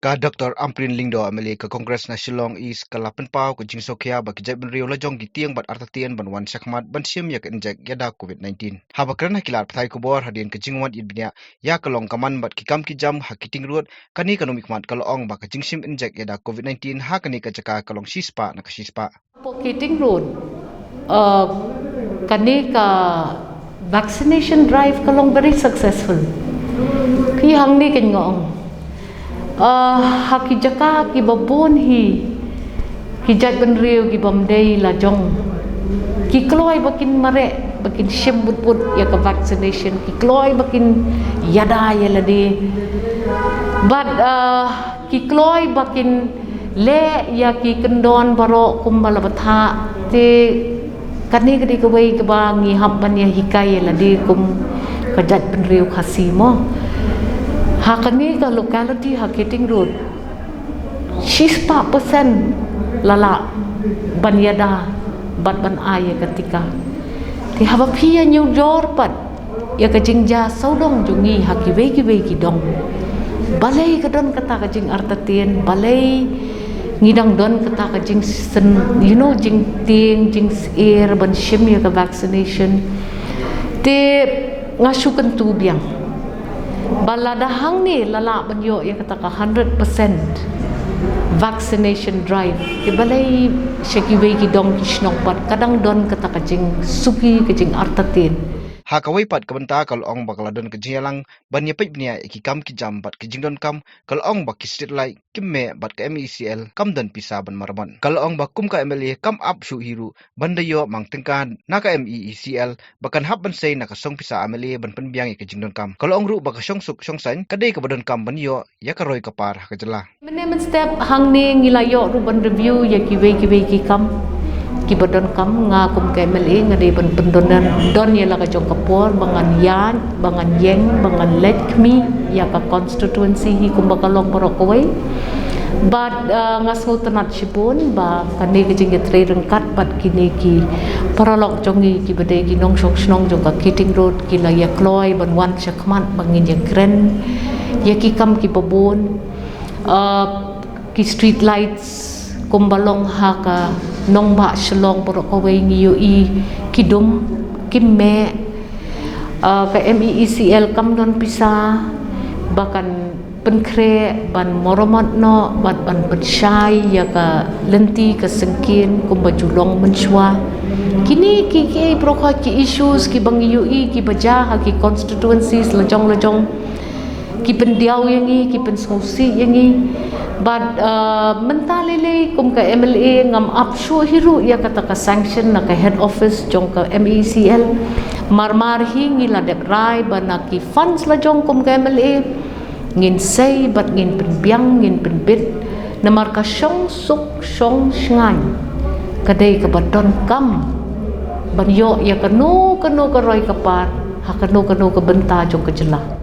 Ka Dr. Amprin Lingdo MLA Congress na Shillong East kalapan pau ke Sngewkhia ba ke jaidbynriew lajong tieng bat artatien ban wan shakmat ban shim yak injek ïada COVID-19. Haba kerana kilat pathai kubor hadian ke jingwat idbnya ya kalong kaman bat kikam kijam hakiting ruot kani kanumik mat kalong ba ke jingshim injek ïada COVID-19 ha kani ka caka kalong shispa na kashispa. Hakiting ruot kani ka vaccination drive kalong very successful. Ki hang ni kan ngong haki jaka ki babon ki jaidbynriew ki bamdei lajong ki kloy bakin mare bakin shim but ya ka vaccination ki kloy bakin ïada ya ladi but ki kloy bakin le ya ki kendon baro kumbalabatha te kani kadi kawai ka ba ngi hamban ya hikai ya ladi kum ka jaidbynriew khasimo hakani ka locality hakiting road 60% lala ban ïada bat ban aya ketika ti haba phia nyu jor pat ya ka jingja saudong jungi hakiwe ki dong balai ka don kata ka jing artatien balai ngidang don kata ka jing sen jing tieng jing air ban shim ya ka vaccination te ngasukan tu biang baladahang ni lala banyo ya kata ka 100% vaccination drive ke balai shakiwe ki dong kisnok pat kadang don kata ka jing suki ka jing artatien Ha kawai pat kabenta kalong bakaladon ke jingalang ban yapit bnia ikikam kijam bat ke jingdon kam kalong bak street light kimme bat ke MECL kam dan pisa ban marban kalong bakum ka MLA kam up shu hiru bandayo mang tengkan naka MECL bakan hab ban sei naka song pisa MLA ban penbiang ke jingdon kam kalong ru bak song suk song san kadai ka badon kam banyo ya ka roi kapar ka jela mene step hang ni ngilayo ru ban review ya kiwe ki kam ki badon kam nga kum ke MLA nga de ban pendonan don ya la ka jong kapor bangan yan bangan yeng bangan let kmi ya ka constituency hi kum bakalong borokoi but nga sultanat shibon ba kani ke jing tre rengkat bat kini ki paralok jongi ki bade ki nong sok snong jong ka kiting road ki la ya kloy ban wan shakmat bangin ya kren ya ki kam ki babon ki street lights kumbalong haka nong ba shlong borokoi ngiyo i kidum kimme ka MECL kam don pisa bahkan penkre ban moromat no ban pensyai ya ka lenti ka sengkin kumbajulong menshwa kini ki prokha ki issues ki bang UI ki baja ki constituencies lajong ki pendiau yangi ki pensausi yangi but mentalele kum ka MLA ngam upshu hiru ya kata ka sanction na ka head office jong ka MECL marmar hingi la dek rai bana ki funds la jong kum ka MLA ngin sei bat ngin penbiang ngin penbit namar ka shong suk shong shngai kadai ka badon kam banyo ya kanu ka roi kapar ha kanu ka benta jong ka jela